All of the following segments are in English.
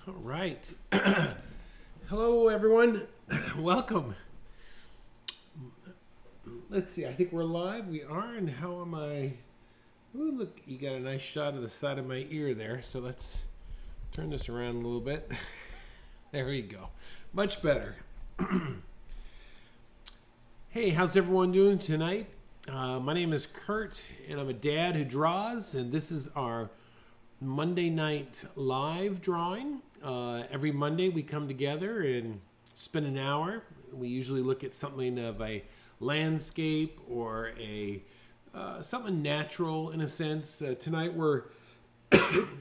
All right. Hello, everyone. Welcome. Let's see. I think we're live. We are. And how am I? Ooh, look, you got a nice shot of the side of my ear there. So let's turn this around a little bit. There you go. Much better. Hey, how's everyone doing tonight? My name is Kurt, and I'm a dad who draws, and this is our Monday night live drawing. Every Monday we come together and spend an hour. We usually look at something of a landscape or a something natural in a sense. Tonight we're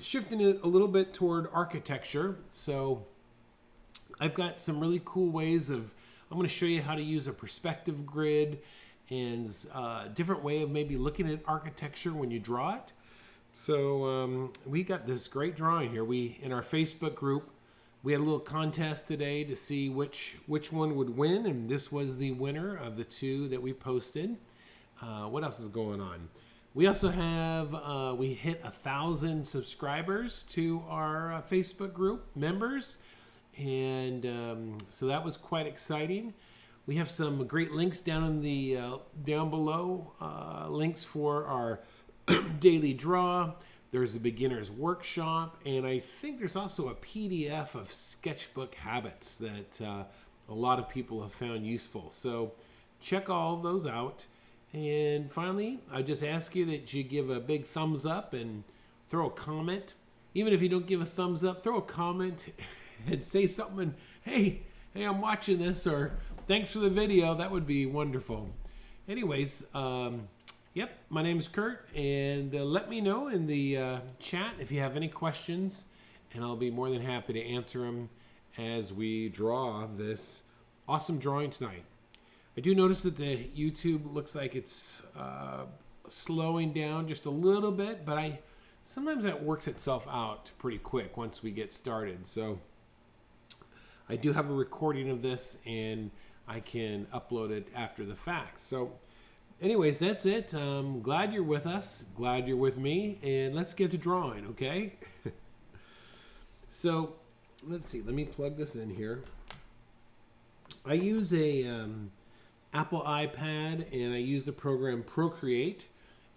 shifting it a little bit toward architecture. So I've got some really cool ways of, I'm going to show you how to use a perspective grid and a different way of maybe looking at architecture when you draw it. So we got this great drawing here. In our Facebook group, we had a little contest today to see which one would win, and this was the winner of the two that we posted. What else is going on? We also have, we hit 1,000 subscribers to our Facebook group members, and so that was quite exciting. We have some great links down in the down below, links for our daily draw. There's a beginner's workshop, and I think there's also a PDF of sketchbook habits that a lot of people have found useful. So check all of those out. And finally, I just ask you that you give a big thumbs up and throw a comment. Even if you don't give a thumbs up, throw a comment and say something. Hey, I'm watching this, or thanks for the video. That would be wonderful. Anyways, yep, my name is Kurt, and let me know in the chat if you have any questions, and I'll be more than happy to answer them as we draw this awesome drawing tonight. I do notice that the YouTube looks like it's slowing down just a little bit, but sometimes that works itself out pretty quick once we get started. So I do have a recording of this, and I can upload it after the fact. So anyways, that's it. I'm glad you're with us. Glad you're with me. And let's get to drawing, okay? So let's see. Let me plug this in here. I use a Apple iPad, and I use the program Procreate.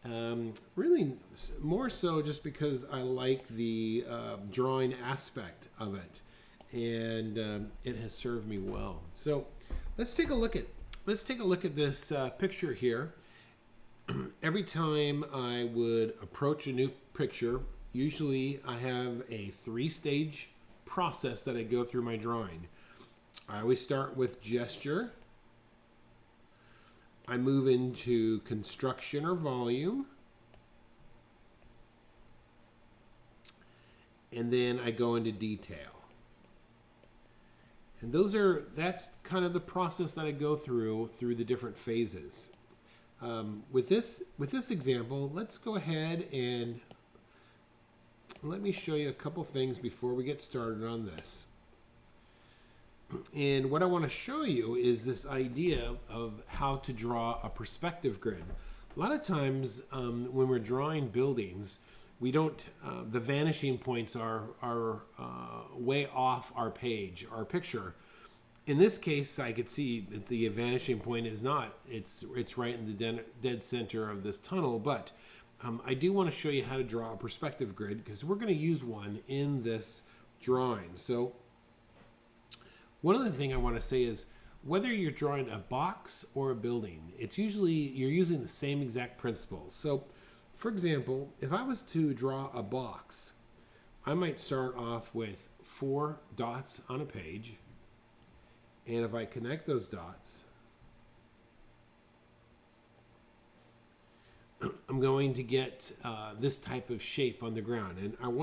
Really more so just because I like the drawing aspect of it. And it has served me well. So let's take a look at this picture here. Every time I would approach a new picture, usually I have a 3-stage process that I go through my drawing. I always start with gesture. I move into construction or volume. And then I go into detail. And that's kind of the process that I go through the different phases. With this example, let's go ahead and let me show you a couple things before we get started on this. And what I want to show you is this idea of how to draw a perspective grid. A lot of times when we're drawing buildings, we don't, the vanishing points are way off our page, our picture. In this case, I could see that the vanishing point is not. It's right in the dead center of this tunnel, but I do want to show you how to draw a perspective grid because we're going to use one in this drawing. So one other thing I want to say is whether you're drawing a box or a building, you're using the same exact principles. So for example, if I was to draw a box, I might start off with 4 dots on a page. And if I connect those dots, I'm going to get this type of shape on the ground. And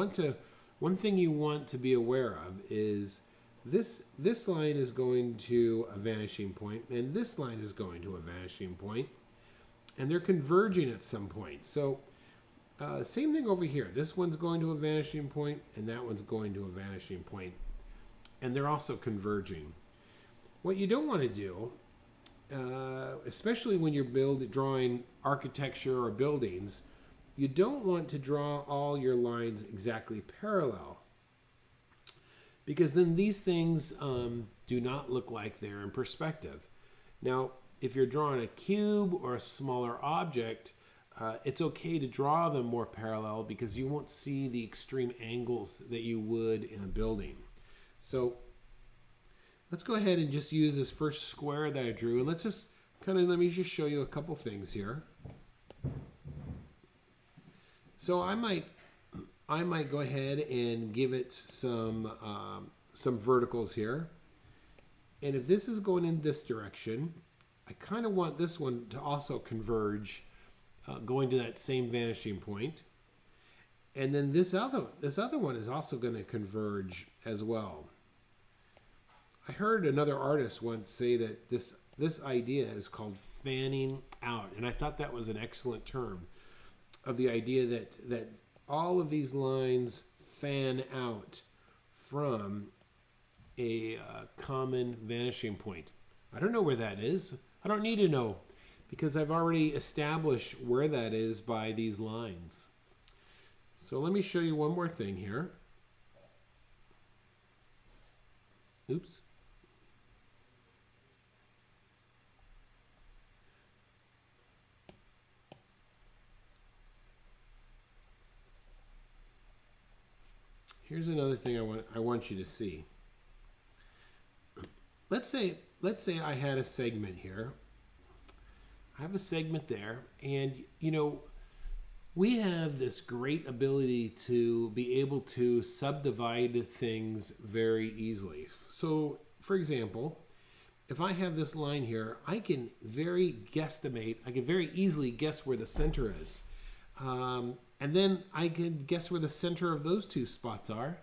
one thing you want to be aware of is this line is going to a vanishing point, and this line is going to a vanishing point. And they're converging at some point. So same thing over here. This one's going to a vanishing point, and that one's going to a vanishing point. And they're also converging. What you don't want to do, especially when you're drawing architecture or buildings, you don't want to draw all your lines exactly parallel. because then these things do not look like they're in perspective. Now, if you're drawing a cube or a smaller object, it's okay to draw them more parallel because you won't see the extreme angles that you would in a building. So let's go ahead and just use this first square that I drew, and let me just show you a couple things here. So I might go ahead and give it some verticals here. And if this is going in this direction, I kind of want this one to also converge, going to that same vanishing point. And then this other one is also going to converge as well. I heard another artist once say that this idea is called fanning out, and I thought that was an excellent term of the idea that all of these lines fan out from a common vanishing point. I don't know where that is. I don't need to know because I've already established where that is by these lines. So let me show you one more thing here. Oops. Here's another thing I want you to see. Let's say I had a segment here. I have a segment there, and we have this great ability to be able to subdivide things very easily. So, for example, if I have this line here, I can very easily guess where the center is. And then I can guess where the center of those two spots are.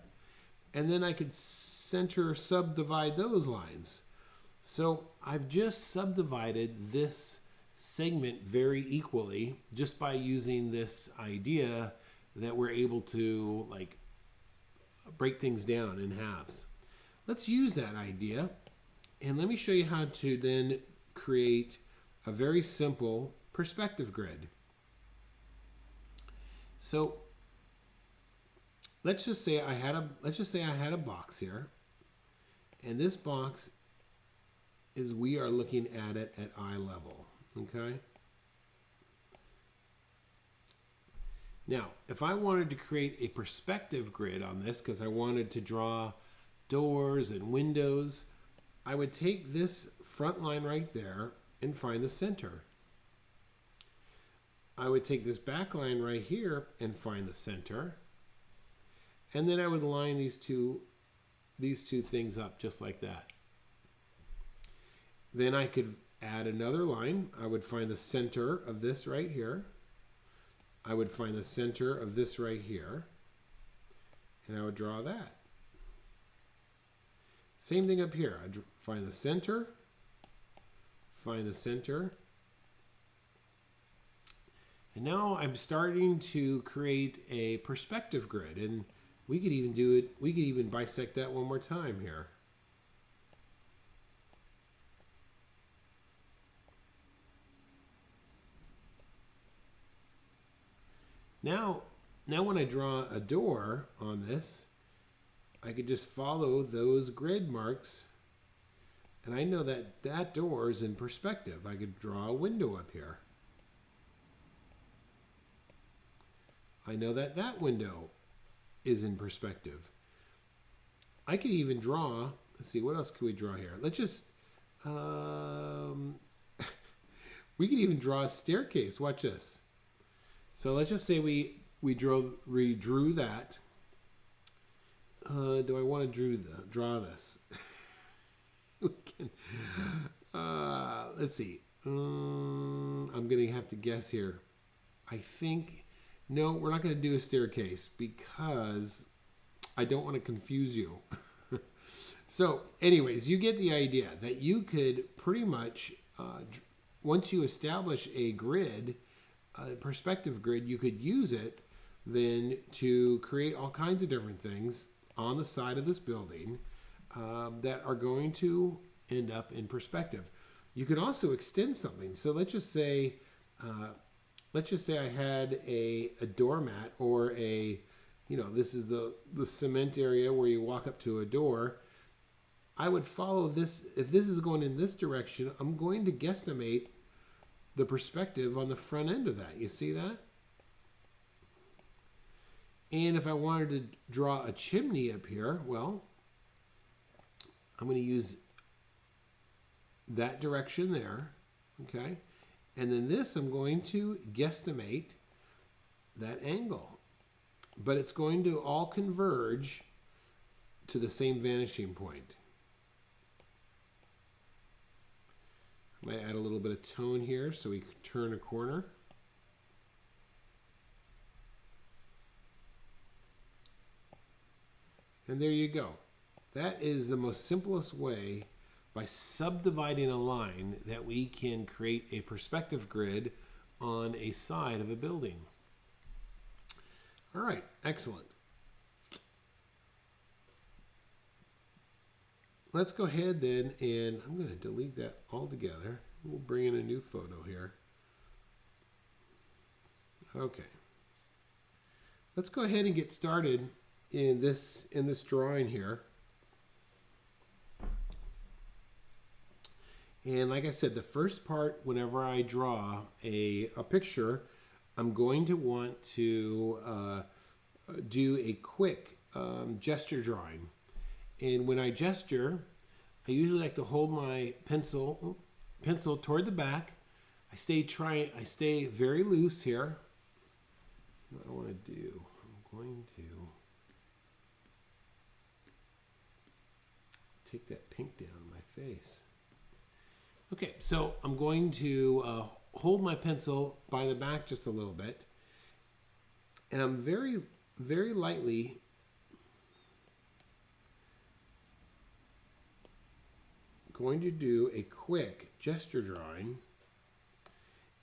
And then I could subdivide those lines. So I've just subdivided this segment very equally just by using this idea that we're able to break things down in halves. Let's use that idea, and let me show you how to then create a very simple perspective grid. So let's just say I had a box here, and this box is, we are looking at it at eye level, okay? Now, if I wanted to create a perspective grid on this, because I wanted to draw doors and windows, I would take this front line right there and find the center. I would take this back line right here and find the center. And then I would line these two things up just like that. Then I could add another line. I would find the center of this right here. I would find the center of this right here. And I would draw that. Same thing up here. I'd find the center, and now I'm starting to create a perspective grid, and we could even do it. We could even bisect that one more time here. Now when I draw a door on this, I could just follow those grid marks, and I know that that door is in perspective. I could draw a window up here. I know that that window is in perspective. I could even draw, let's see, what else could we draw here? Let's just, we could even draw a staircase. Watch this. So let's just say we drew that. Do I want to draw this? We can, let's see. I'm going to have to guess here. I think, no, we're not going to do a staircase because I don't want to confuse you. So anyways, you get the idea that you could pretty much, once you establish a grid, a perspective grid, you could use it then to create all kinds of different things on the side of this building that are going to end up in perspective. You can also extend something. So let's just say I had a doormat or a you know, this is the cement area where you walk up to a door. I would follow this. If this is going in this direction, I'm going to guesstimate the perspective on the front end of that. You see that? And if I wanted to draw a chimney up here, well, I'm going to use that direction there, okay? And then this, I'm going to guesstimate that angle. But it's going to all converge to the same vanishing point. I might add a little bit of tone here so we can turn a corner. And there you go. That is the most simplest way, by subdividing a line, that we can create a perspective grid on a side of a building. All right, excellent. Let's go ahead then, and I'm going to delete that altogether. We'll bring in a new photo here. Okay. Let's go ahead and get started in this drawing here. And like I said, the first part, whenever I draw a picture, I'm going to want to do a quick gesture drawing. And when I gesture, I usually like to hold my pencil toward the back. I stay very loose here. What I want to do, I'm going to take that pink down my face. Okay, so I'm going to hold my pencil by the back just a little bit, and I'm very, very lightly going to do a quick gesture drawing.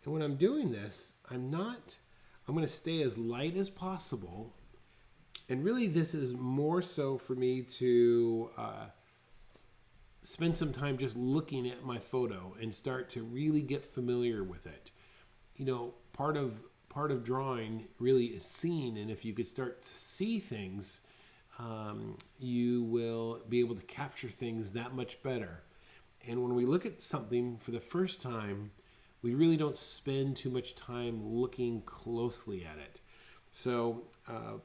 And when I'm doing this, I'm going to stay as light as possible. And really, this is more so for me to spend some time just looking at my photo and start to really get familiar with it. You know, part of drawing really is seeing, and if you could start to see things, you will be able to capture things that much better. And when we look at something for the first time, we really don't spend too much time looking closely at it. So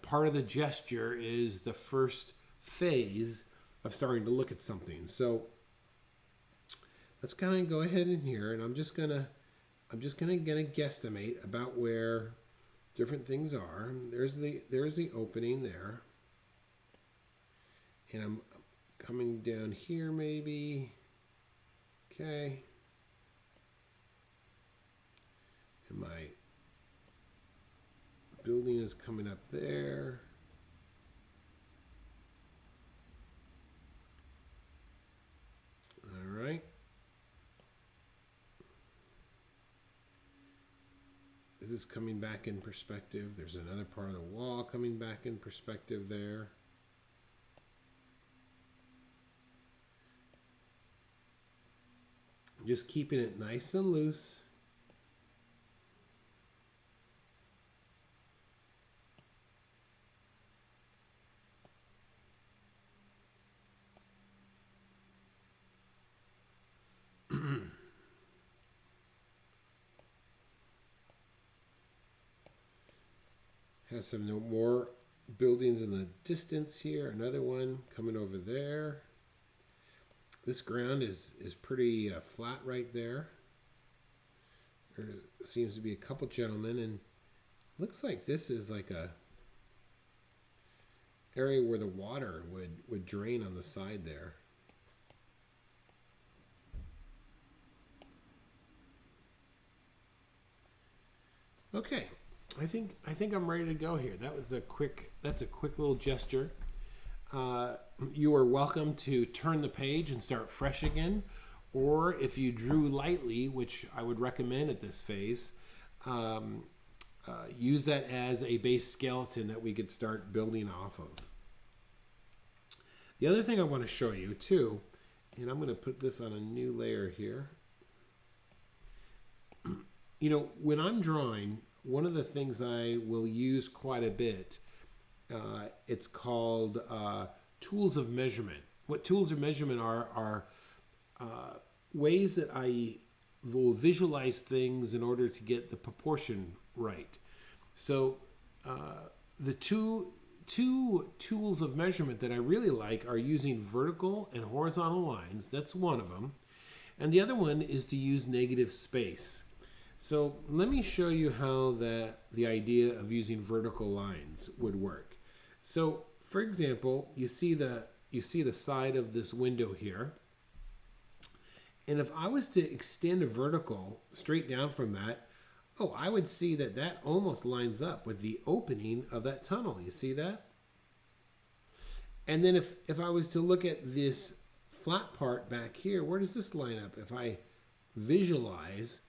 part of the gesture is the first phase of starting to look at something. So let's kind of go ahead in here, and I'm just gonna guesstimate about where different things are. There's the opening there, and I'm coming down here maybe. Okay. And my building is coming up there. All right. This is coming back in perspective. There's another part of the wall coming back in perspective there. Just keeping it nice and loose. Has some more buildings in the distance here. Another one coming over there. This ground is pretty flat right there. There seems to be a couple gentlemen, and looks like this is like a area where the water would drain on the side there. Okay, I think I'm ready to go here. That's a quick little gesture. You are welcome to turn the page and start fresh again, or if you drew lightly, which I would recommend at this phase, use that as a base skeleton that we could start building off of. The other thing I want to show you too, and I'm going to put this on a new layer here. You know, when I'm drawing, one of the things I will use quite a bit it's called tools of measurement. What tools of measurement are ways that I will visualize things in order to get the proportion right. So the two tools of measurement that I really like are using vertical and horizontal lines. That's one of them. And the other one is to use negative space. So let me show you how the idea of using vertical lines would work. So for example, you see the side of this window here. And if I was to extend a vertical straight down from that, oh, I would see that that almost lines up with the opening of that tunnel. You see that? And then if I was to look at this flat part back here, where does this line up? If I visualize,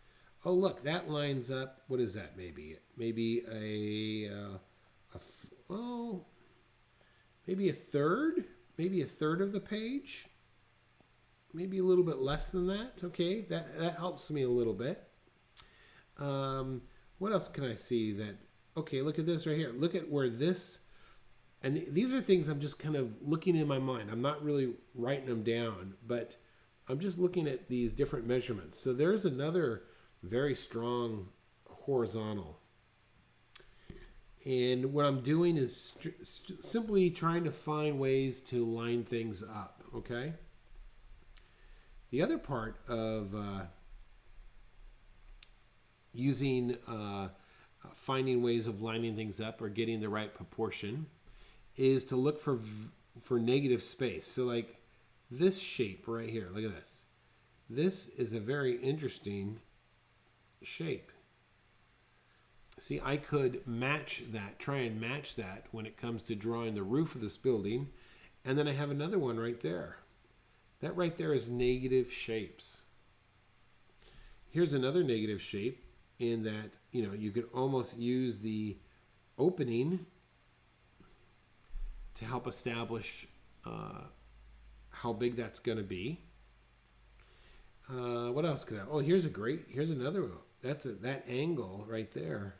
oh, look, that lines up. What is that? Maybe maybe a third of the page. Maybe a little bit less than that. Okay, that helps me a little bit. What else can I see that? Okay, look at this right here. Look at where this, and these are things I'm just kind of looking in my mind. I'm not really writing them down, but I'm just looking at these different measurements. So there's another very strong horizontal. And what I'm doing is simply trying to find ways to line things up, okay? The other part of finding ways of lining things up or getting the right proportion is to look for negative space. So like this shape right here, look at this. This is a very interesting shape. See, I could match that, try and match that when it comes to drawing the roof of this building. And then I have another one right there. That right there is negative shapes. Here's another negative shape in that, you know, you could almost use the opening to help establish how big that's going to be. What else could I? Oh, here's another one. That's that angle right there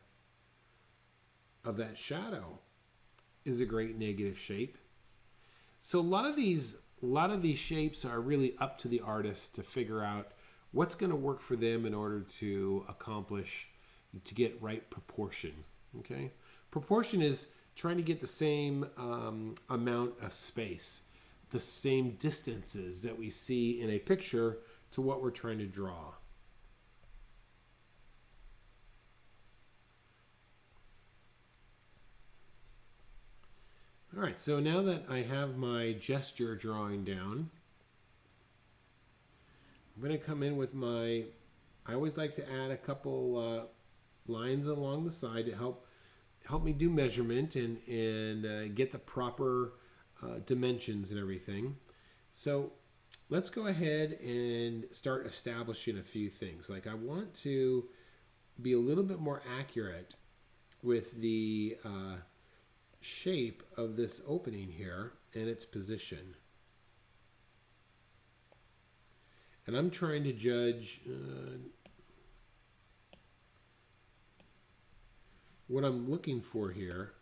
of that shadow is a great negative shape. So a lot of these shapes are really up to the artist to figure out what's going to work for them in order to to get right proportion. Okay, proportion is trying to get the same amount of space, the same distances that we see in a picture to what we're trying to draw. All right, so now that I have my gesture drawing down, I'm going to come in with I always like to add a couple lines along the side to help me do measurement and get the proper dimensions and everything. So let's go ahead and start establishing a few things. Like I want to be a little bit more accurate with the shape of this opening here and its position. And I'm trying to judge what I'm looking for here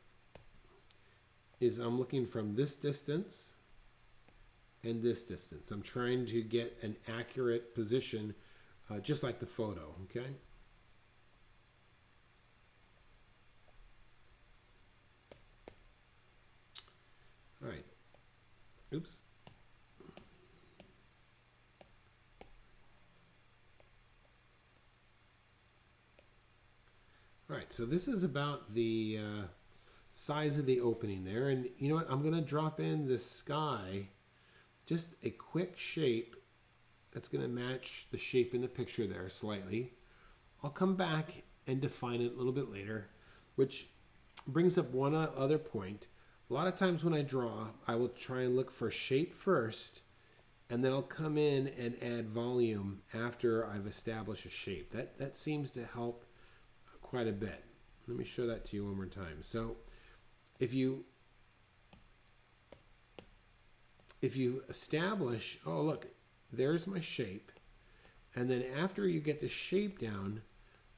is I'm looking from this distance and this distance. I'm trying to get an accurate position just like the photo, okay? All right. Oops. All right, so this is about the size of the opening there. And you know what? I'm going to drop in the sky, just a quick shape that's going to match the shape in the picture there slightly. I'll come back and define it a little bit later, which brings up one other point. A lot of times when I draw, I will try and look for shape first, and then I'll come in and add volume after I've established a shape. That seems to help quite a bit. Let me show that to you one more time. So if you establish, oh look, there's my shape, and then after you get the shape down,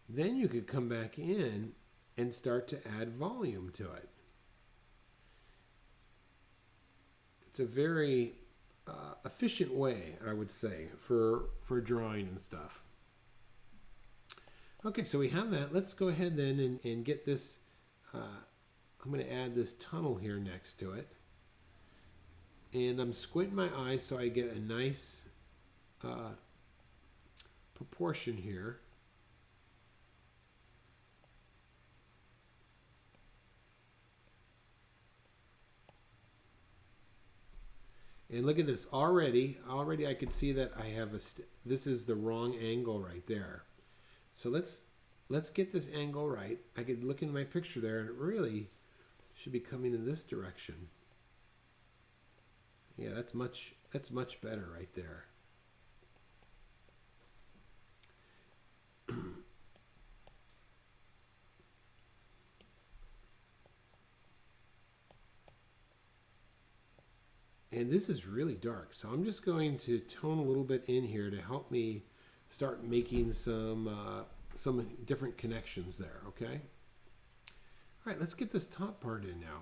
then you could come back in and start to add volume to it. it's a very efficient way, I would say, for drawing and stuff. Okay, so we have that. Let's go ahead then and get this. I'm going to add this tunnel here next to it. And I'm squinting my eyes so I get a nice proportion here. And look at this, already I could see that I have this is the wrong angle right there. So let's get this angle right. I could look in my picture there and it really should be coming in this direction. Yeah, that's much better right there. And this is really dark, so I'm just going to tone a little bit in here to help me start making some different connections there, okay? All right, let's get this top part in now.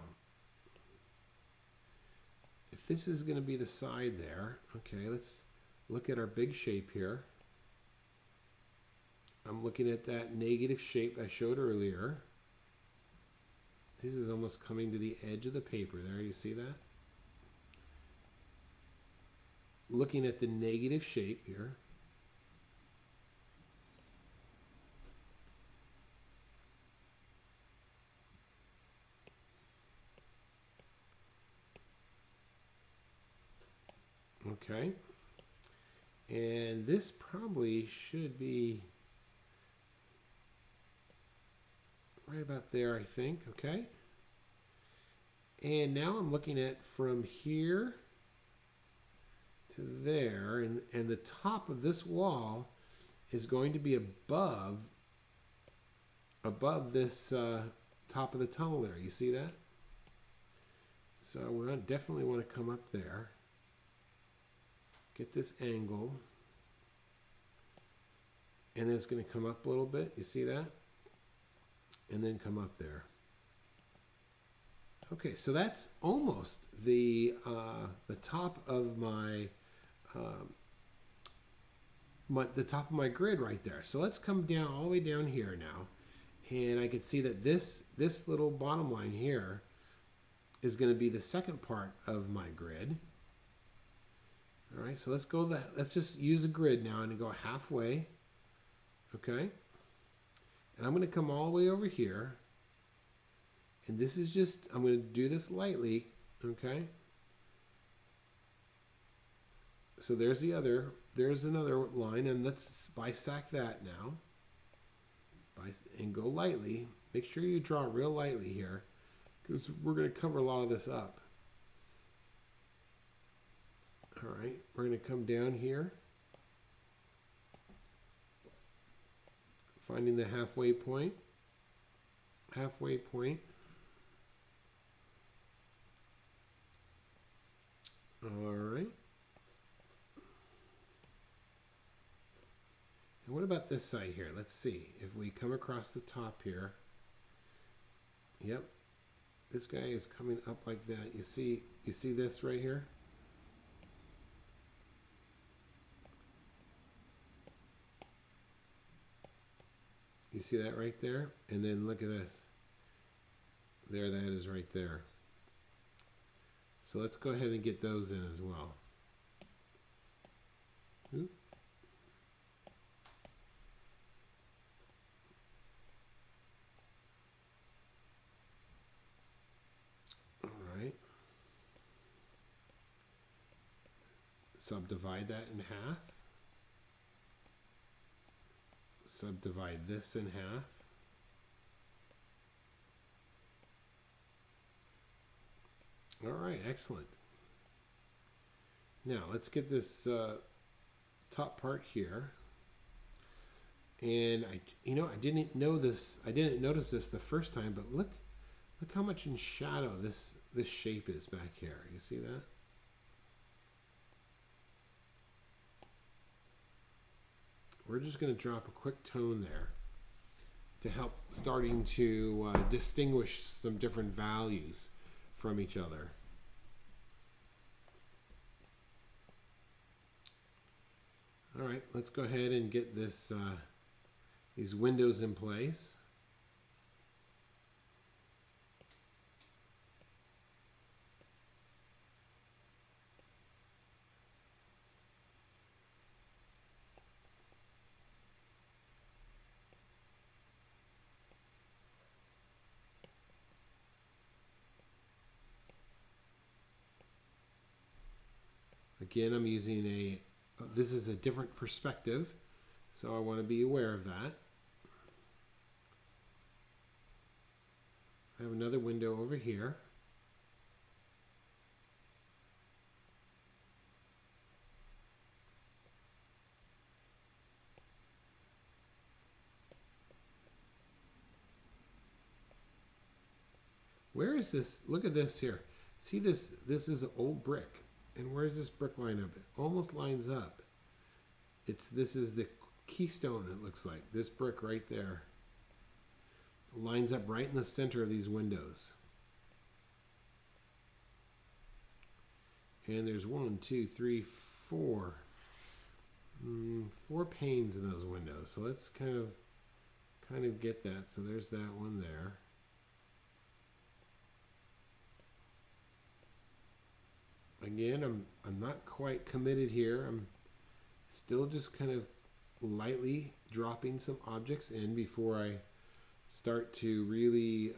If this is going to be the side there, okay, let's look at our big shape here. I'm looking at that negative shape I showed earlier. This is almost coming to the edge of the paper there, you see that? Looking at the negative shape here. Okay. And this probably should be right about there, I think. Okay. And now I'm looking at from here to there, and the top of this wall is going to be above this top of the tunnel there. You see that? So we definitely want to come up there, get this angle, and then it's going to come up a little bit. You see that? And then come up there. Okay, so that's almost the top of the top of my grid right there. So let's come down all the way down here now, and I can see that this little bottom line here is going to be the second part of my grid. All right, so let's just use a grid now and go halfway. Okay, and I'm going to come all the way over here, and this is just, I'm going to do this lightly. Okay, so there's another line, and let's bisect that now. And go lightly. Make sure you draw real lightly here, because we're going to cover a lot of this up. All right, we're going to come down here, finding the halfway point. Halfway point. All right. And what about this side here? Let's see if we come across the top here. Yep, this guy is coming up like that. You see this right here? You see that right there? And then look at this. There, that is right there. So let's go ahead and get those in as well. Oop. All right. Subdivide that in half. Subdivide this in half. All right, excellent. Now let's get this top part here. And I didn't notice this the first time, but look how much in shadow this shape is back here. You see that? We're just going to drop a quick tone there to help starting to distinguish some different values from each other. All right, let's go ahead and get this these windows in place. Again, I'm using this is a different perspective, so I want to be aware of that. I have another window over here. Where is this? Look at this here. See this? This is old brick. And where's this brick line up? It almost lines up. This is the keystone, it looks like. This brick right there lines up right in the center of these windows. And there's 1, 2, 3, 4. 4 panes in those windows. So let's kind of get that. So there's that one there. Again, I'm not quite committed here. I'm still just kind of lightly dropping some objects in before I start to really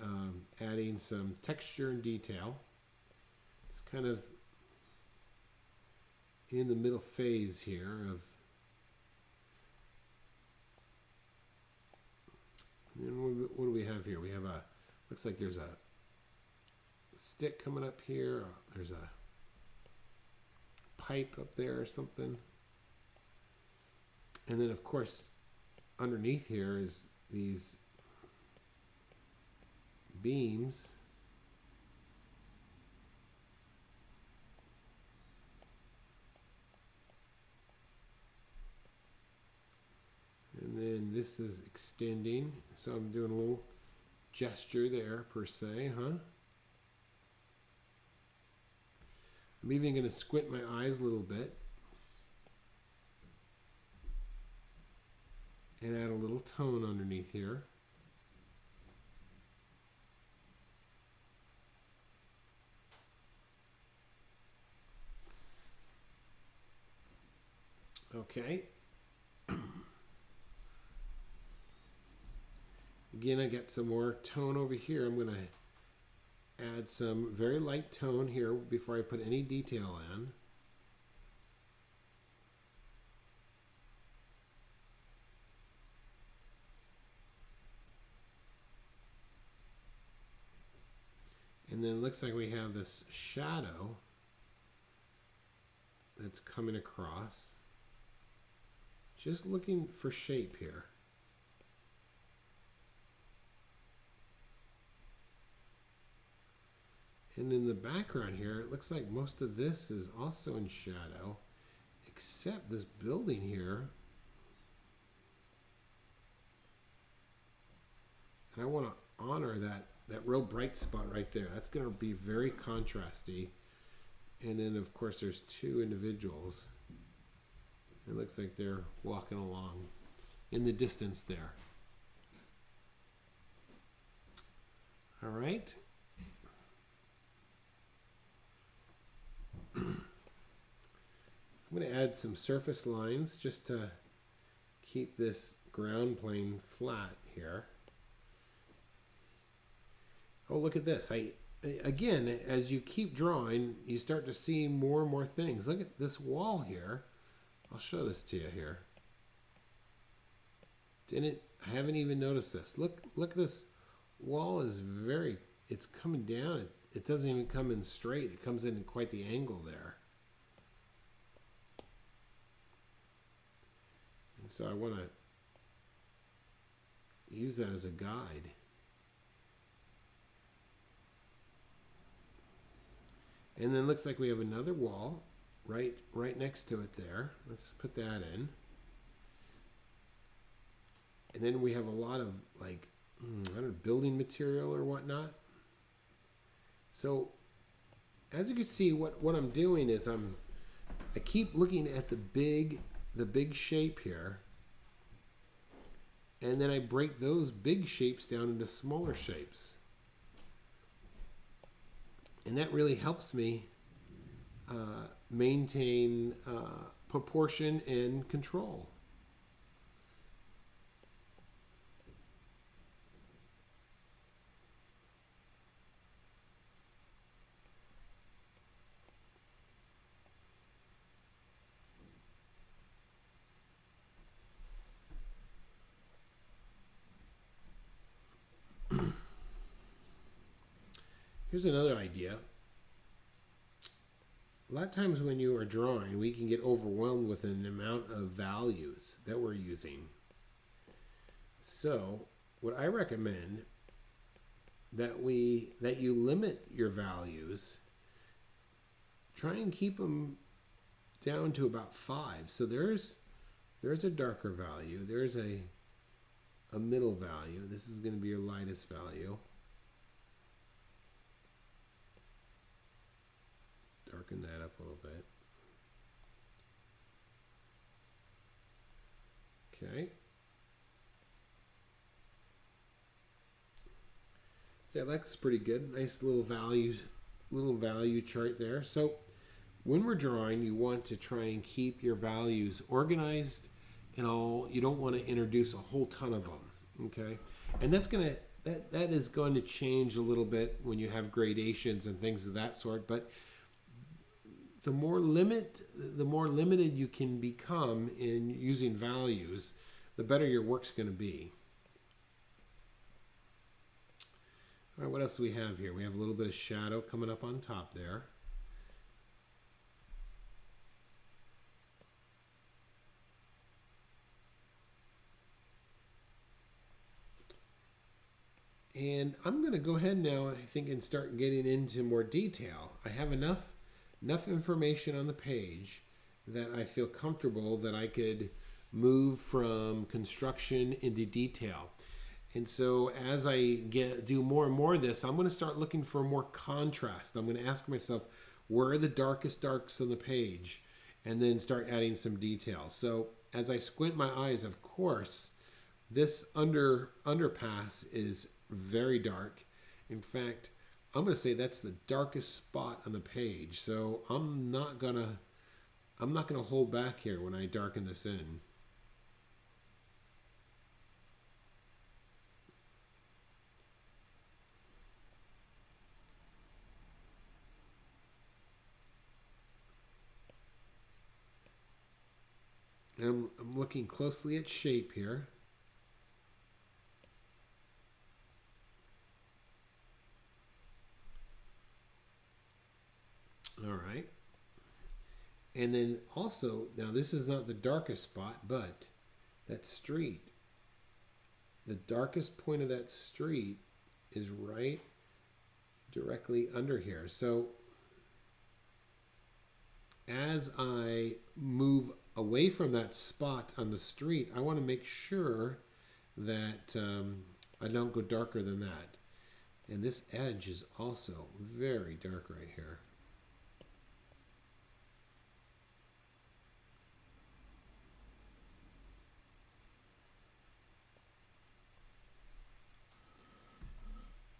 adding some texture and detail. It's kind of in the middle phase here of and what do we have here? We have looks like there's a stick coming up here. There's a pipe up there or something. And then of course underneath here is these beams. And then this is extending. So I'm doing a little gesture there per se, huh? I'm even going to squint my eyes a little bit and add a little tone underneath here. Okay. Again, I got some more tone over here. I'm going to add some very light tone here before I put any detail in. And then it looks like we have this shadow that's coming across. Just looking for shape here. And in the background here, it looks like most of this is also in shadow, except this building here. And I want to honor that real bright spot right there. That's going to be very contrasty. And then, of course, there's 2 individuals. It looks like they're walking along in the distance there. All right. I'm going to add some surface lines just to keep this ground plane flat here. Oh, look at this. Again, as you keep drawing, you start to see more and more things. Look at this wall here. I'll show this to you here. I haven't even noticed this. Look, this wall is it's coming down. It doesn't even come in straight. It comes in quite the angle there. And so I want to use that as a guide. And then it looks like we have another wall right next to it there. Let's put that in. And then we have a lot of like, I don't know, building material or whatnot. So as you can see, what I'm doing is I keep looking at the big the big shape here, and then I break those big shapes down into smaller shapes. And that really helps me maintain proportion and control. Here's another idea. A lot of times when you are drawing, we can get overwhelmed with an amount of values that we're using. So what I recommend that you limit your values, try and keep them down to about 5. So there's a darker value, there's a middle value. This is going to be your lightest value. Darken that up a little bit. Okay. Yeah, that's pretty good. Nice little value chart there. So when we're drawing, you want to try and keep your values organized and all. You don't want to introduce a whole ton of them. Okay, and that is going to change a little bit when you have gradations and things of that sort. But the more limited you can become in using values, the better your work's going to be. All right, what else do we have here? We have a little bit of shadow coming up on top there. And I'm going to go ahead now, I think, and start getting into more detail. I have enough information on the page that I feel comfortable that I could move from construction into detail. And so as I do more and more of this, I'm going to start looking for more contrast. I'm going to ask myself, where are the darkest darks on the page? And then start adding some detail. So as I squint my eyes, of course, this underpass is very dark. In fact, I'm going to say that's the darkest spot on the page. So I'm not going to hold back here when I darken this in. And I'm looking closely at shape here. All right. And then also, now this is not the darkest spot, but that street, the darkest point of that street is right directly under here. So as I move away from that spot on the street, I want to make sure that I don't go darker than that. And this edge is also very dark right here.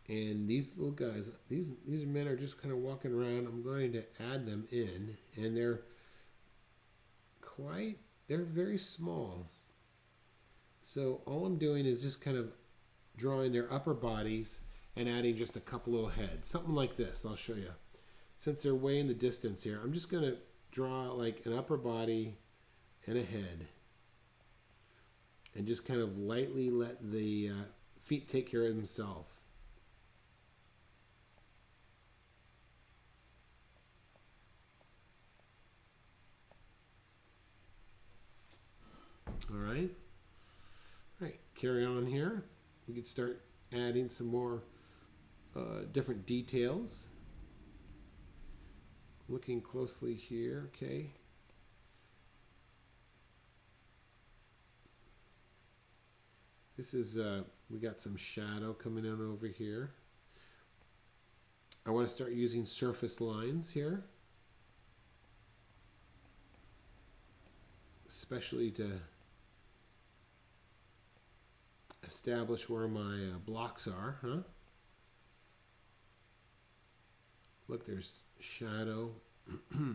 And these little guys, these men are just kind of walking around. I'm going to add them in, and they're very small. So all I'm doing is just kind of drawing their upper bodies and adding just a couple little heads. Something like this, I'll show you. Since they're way in the distance here, I'm just going to draw like an upper body and a head. And just kind of lightly let the feet take care of themselves. All right. All right, carry on here. We could start adding some more different details. Looking closely here, okay. This is, we got some shadow coming in over here. I want to start using surface lines here. especially to establish where my blocks are, huh? Look, there's shadow. All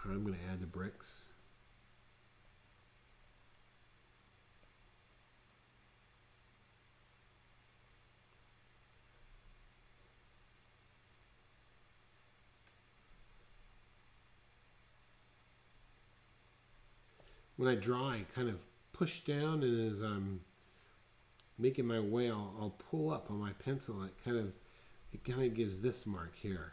right, I'm going to add the bricks. When I draw, I kind of push down, and as I'm making my way, I'll pull up on my pencil. It kind of gives this mark here.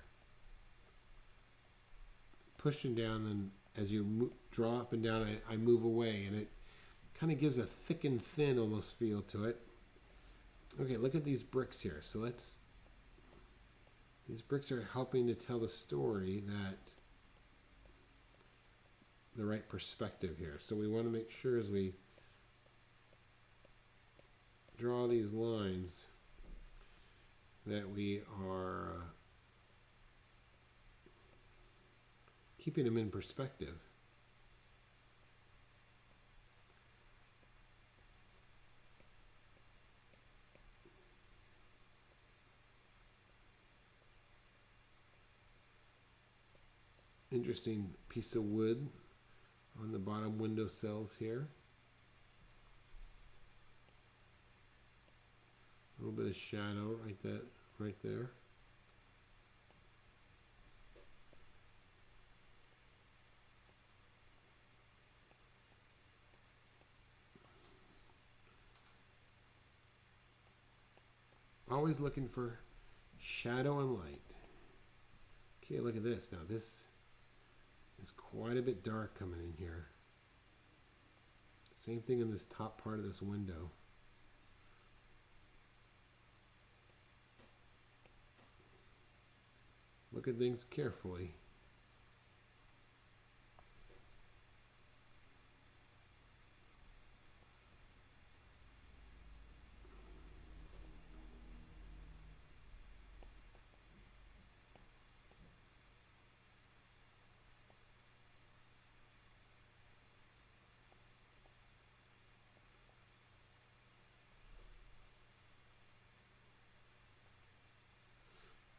Pushing down, and as you draw up and down, I move away, and it kind of gives a thick and thin almost feel to it. Okay, look at these bricks here. So these bricks are helping to tell the story that the right perspective here. So we want to make sure as we draw these lines that we are keeping them in perspective. Interesting piece of wood on the bottom window sills here. A little bit of shadow right there. Always looking for shadow and light. Okay, look at this. Now this is quite a bit dark coming in here. Same thing in this top part of this window. Look at things carefully.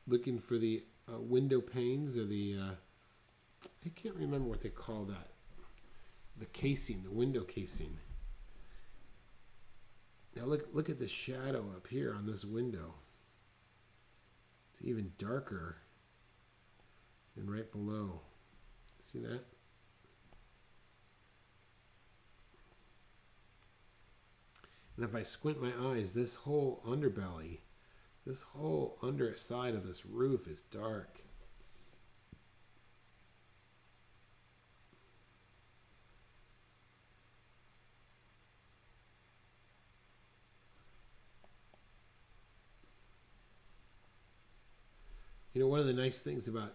Looking for the window panes, or the I can't remember what they call that. The casing, the window casing. Now look at the shadow up here on this window. It's even darker than right below. See that? And if I squint my eyes, this whole underbelly, this whole underside of this roof is dark. You know, one of the nice things about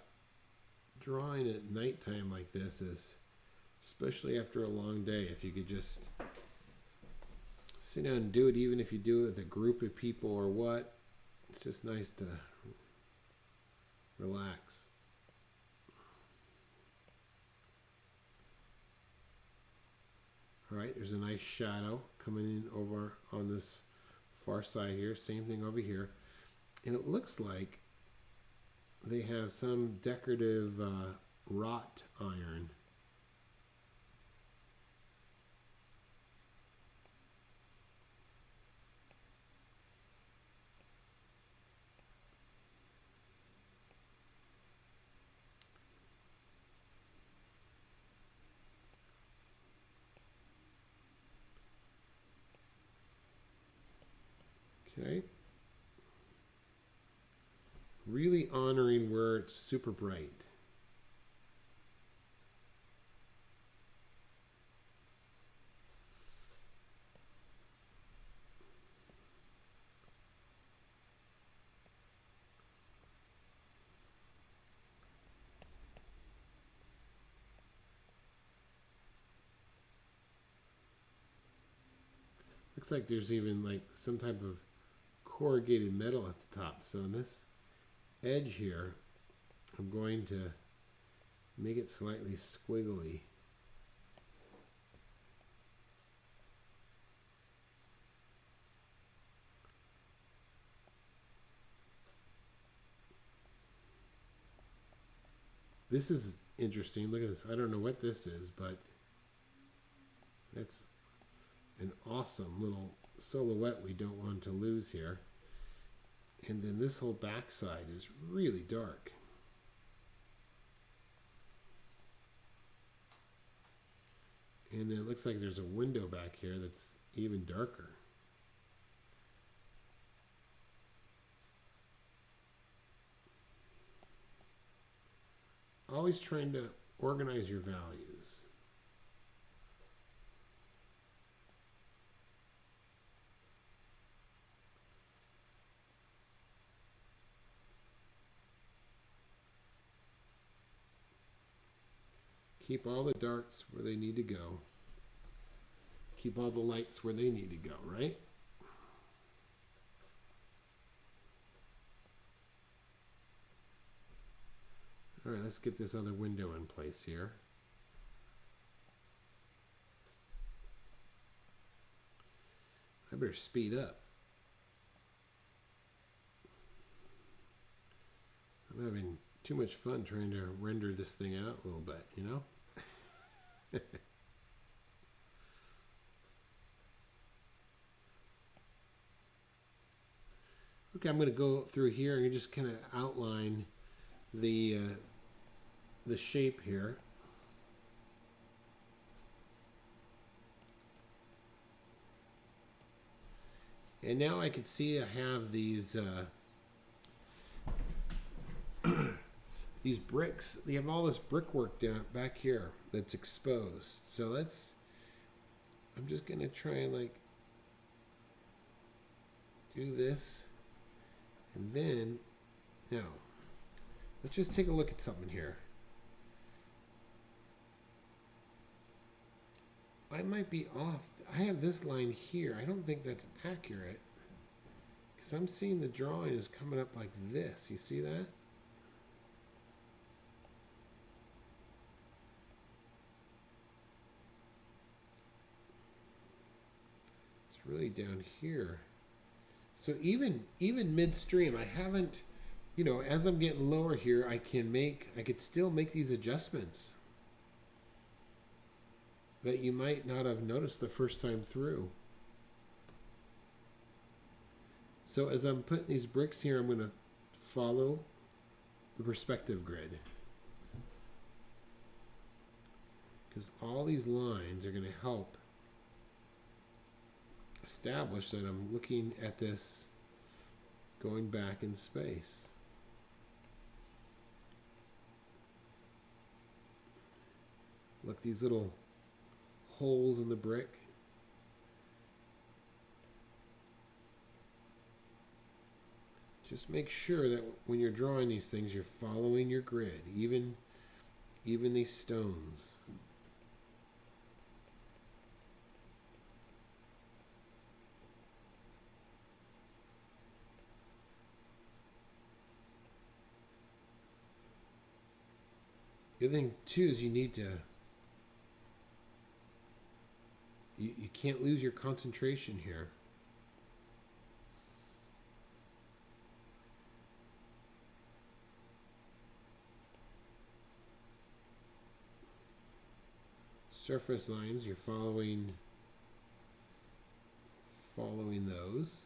drawing at nighttime like this is, especially after a long day, if you could just sit down and do it, even if you do it with a group of people or what, it's just nice to relax. All right, there's a nice shadow coming in over on this far side here. Same thing over here. And it looks like they have some decorative wrought iron. Okay. Really honoring where it's super bright. Looks like there's even like some type of corrugated metal at the top. So on this edge here, I'm going to make it slightly squiggly. This is interesting. Look at this. I don't know what this is, but that's an awesome little silhouette we don't want to lose here. And then this whole backside is really dark. And then it looks like there's a window back here that's even darker. Always trying to organize your values. Keep all the darks where they need to go. Keep all the lights where they need to go, right? All right, let's get this other window in place here. I better speed up. I'm having too much fun trying to render this thing out a little bit, you know? Okay, I'm going to go through here and just kind of outline the shape here. And now I can see I have these these bricks. They have all this brickwork down back here that's exposed. So I'm just gonna try and like do this, and then now let's just take a look at something here. I might be off. I have this line here. I don't think that's accurate because I'm seeing the drawing is coming up like this. You see that? It's really down here. So even midstream, I haven't, you know, as I'm getting lower here, I could still make these adjustments that you might not have noticed the first time through. So as I'm putting these bricks here, I'm going to follow the perspective grid, because all these lines are going to help establish that I'm looking at this going back in space. Look, these little holes in the brick. Just make sure that when you're drawing these things, you're following your grid, even these stones. The other thing too is you need to you can't lose your concentration here. Surface lines, you're following those.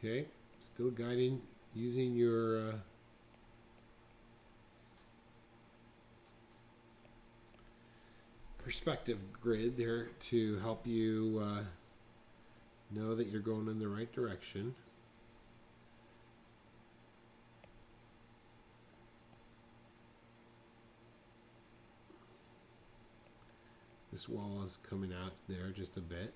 Okay, still guiding, using your perspective grid there to help you Know that you're going in the right direction. This wall is coming out there just a bit.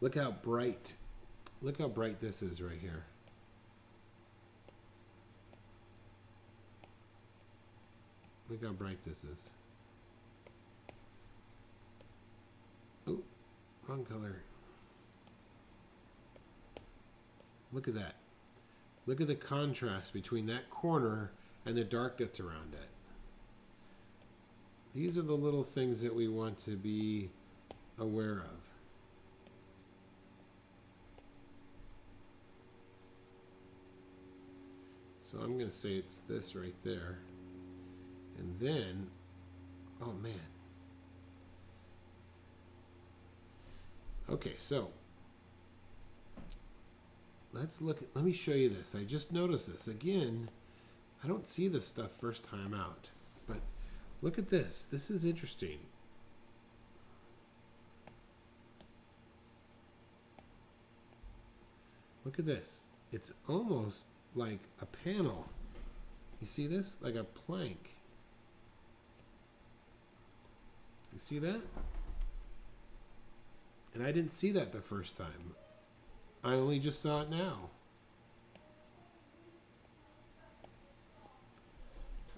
Look how bright this is right here. Look how bright this is. Oh, wrong color. Look at that. Look at the contrast between that corner and the dark that's around it. These are the little things that we want to be aware of. So I'm going to say it's this right there. And then, oh man. Okay, so let's look at, let me show you this. I just noticed this. Again, I don't see this stuff first time out. But look at this. This is interesting. Look at this. It's almost like a panel. You see this? Like a plank. You see that? And I didn't see that the first time. I only just saw it now.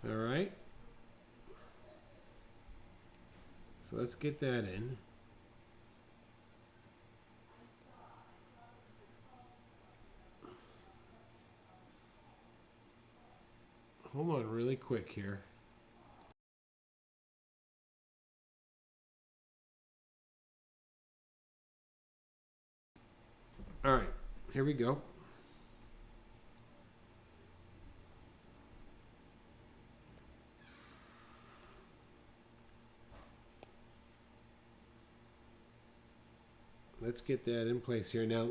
All right. So let's get that in. Hold on really quick here. All right, here we go. Let's get that in place here. Now,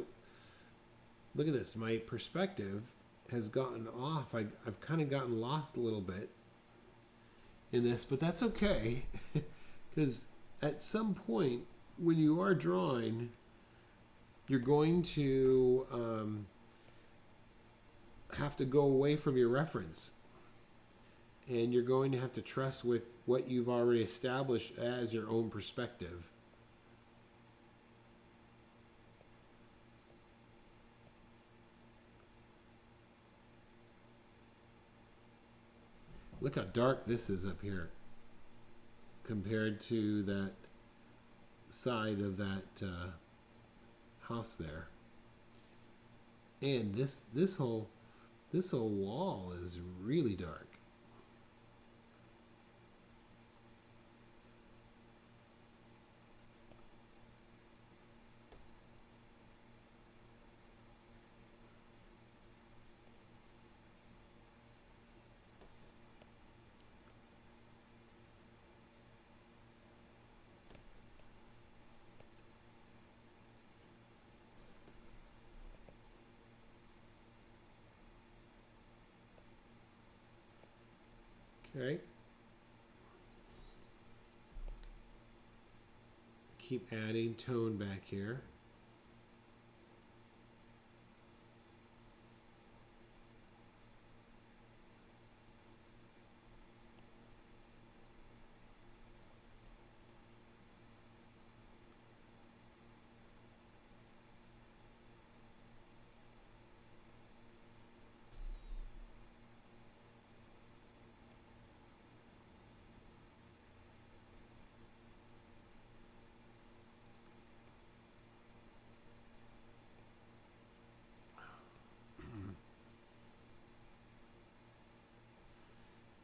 look at this. My perspective has gotten off. I've kind of gotten lost a little bit in this, but that's okay. Because at some point, when you are drawing, you're going to have to go away from your reference. And you're going to have to trust with what you've already established as your own perspective. Look how dark this is up here compared to that side of that house there. And this whole wall is really dark. Okay. Keep adding tone back here.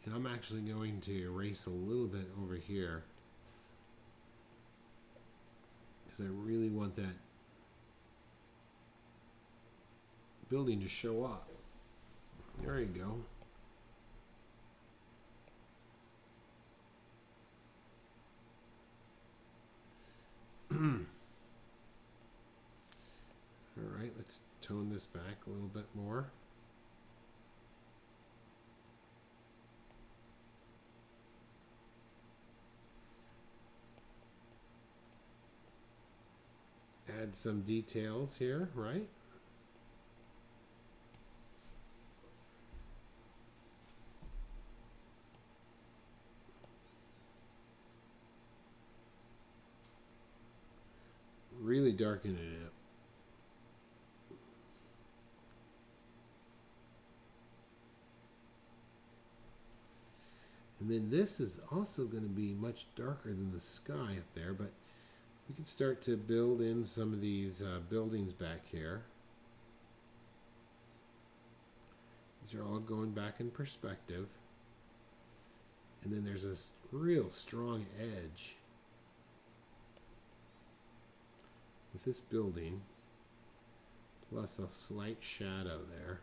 And I'm actually going to erase a little bit over here because I really want that building to show up. There you go. Alright, let's tone this back a little bit more. Add some details here, right? Really darken it up. And then this is also going to be much darker than the sky up there, but we can start to build in some of these buildings back here. These are all going back in perspective. And then there's this real strong edge with this building, plus a slight shadow there.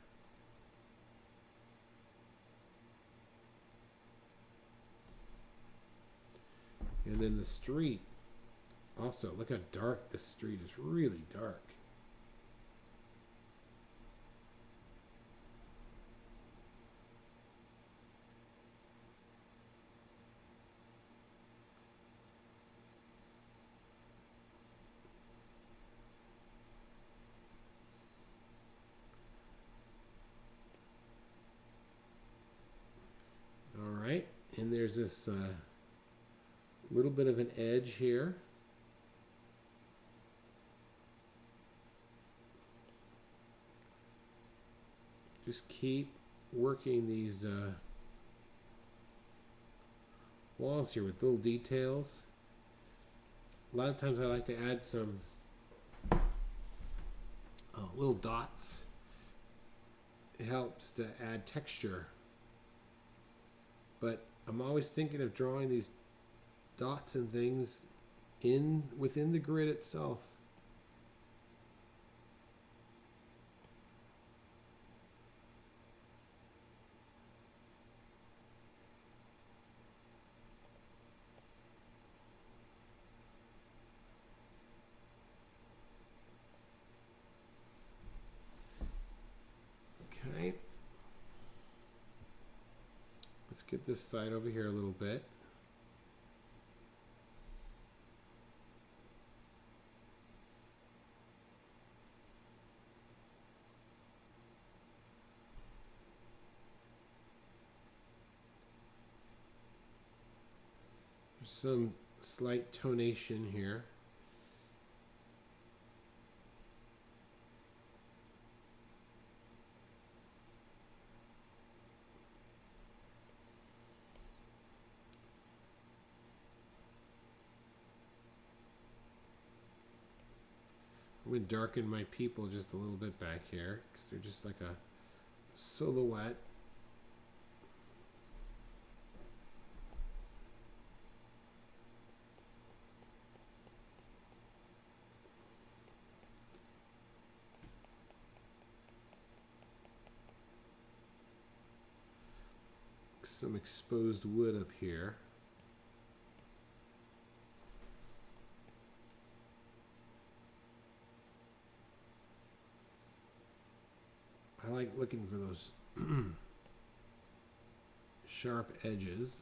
And then the street, also, look how dark this street is, really dark. All right, and there's this little bit of an edge here. Just keep working these walls here with little details. A lot of times I like to add some little dots. It helps to add texture. But I'm always thinking of drawing these dots and things within the grid itself. Okay. Let's get this side over here a little bit. There's some slight tonation here. I'm going to darken my people just a little bit back here because they're just like a silhouette. Some exposed wood up here. I like looking for those sharp edges.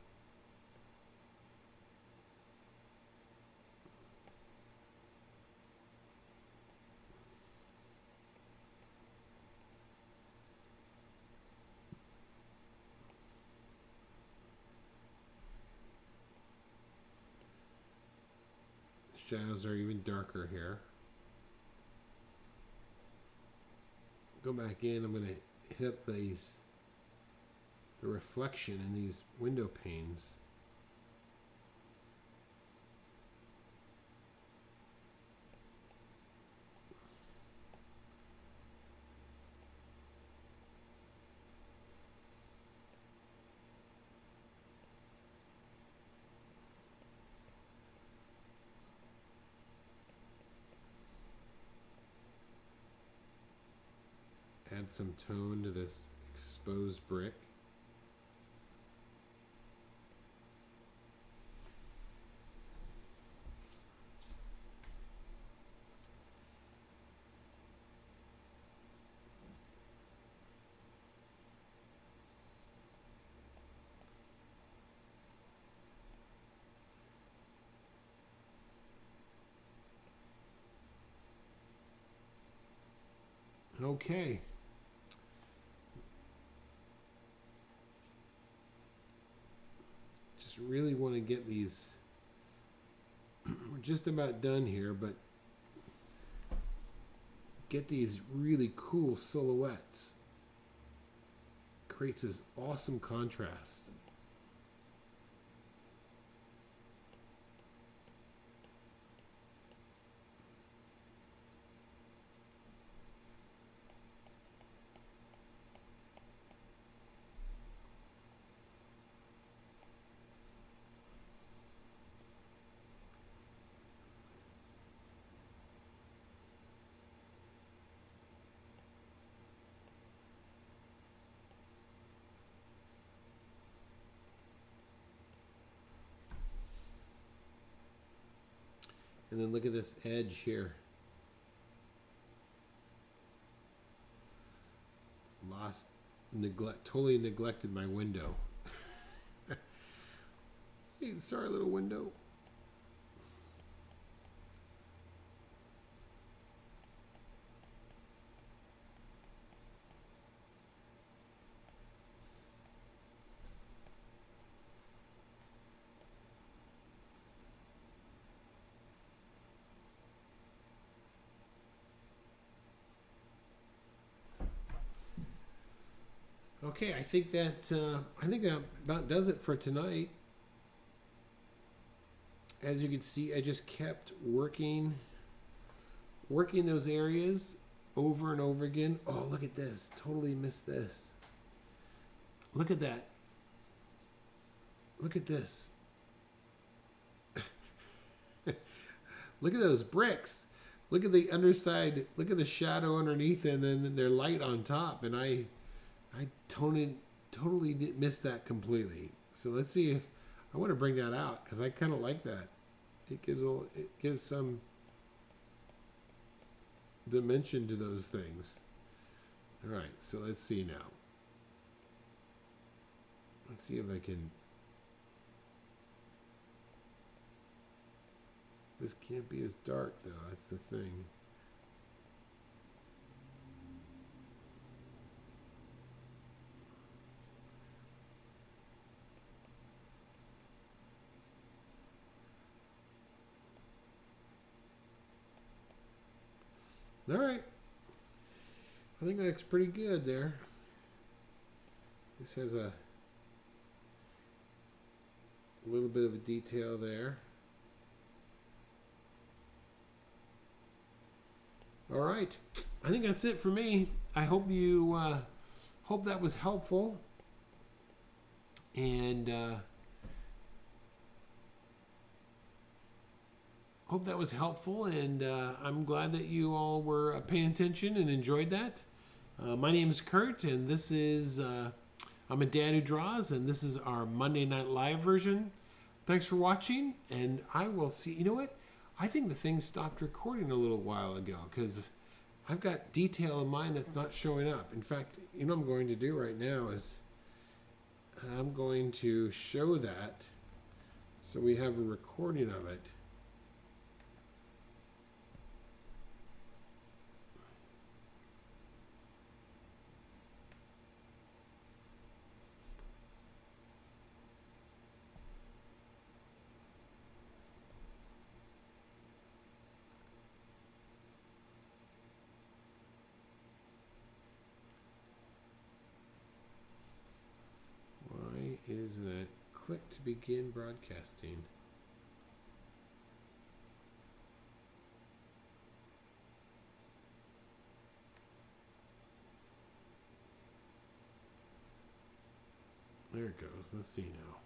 Shadows are even darker here. Go back in, I'm going to hit the reflection in these window panes. Add some tone to this exposed brick. Okay. Just really want to get these. We're just about done here, but get these really cool silhouettes. Creates this awesome contrast. And then look at this edge here. Totally neglected my window. Hey, sorry, little window. Okay, I think that about does it for tonight. As you can see, I just kept working those areas over and over again. Oh, look at this. Totally missed this. Look at that. Look at this. Look at those bricks. Look at the underside. Look at the shadow underneath and then their light on top. And I totally missed that completely. So let's see if I want to bring that out because I kind of like that. It gives some dimension to those things. All right, so let's see now. Let's see if I can. This can't be as dark though. That's the thing. All right. I think that looks pretty good there. This has a little bit of a detail there. All right. I think that's it for me. I hope you hope that was helpful. And hope that was helpful, and I'm glad that you all were paying attention and enjoyed that. My name is Kurt, and this is, I'm a dad who draws, and this is our Monday Night Live version. Thanks for watching, and I will see, you know what? I think the thing stopped recording a little while ago, because I've got detail in mind that's not showing up. In fact, you know what I'm going to do right now is, I'm going to show that, so we have a recording of it. Is that click to begin broadcasting? There it goes. Let's see now.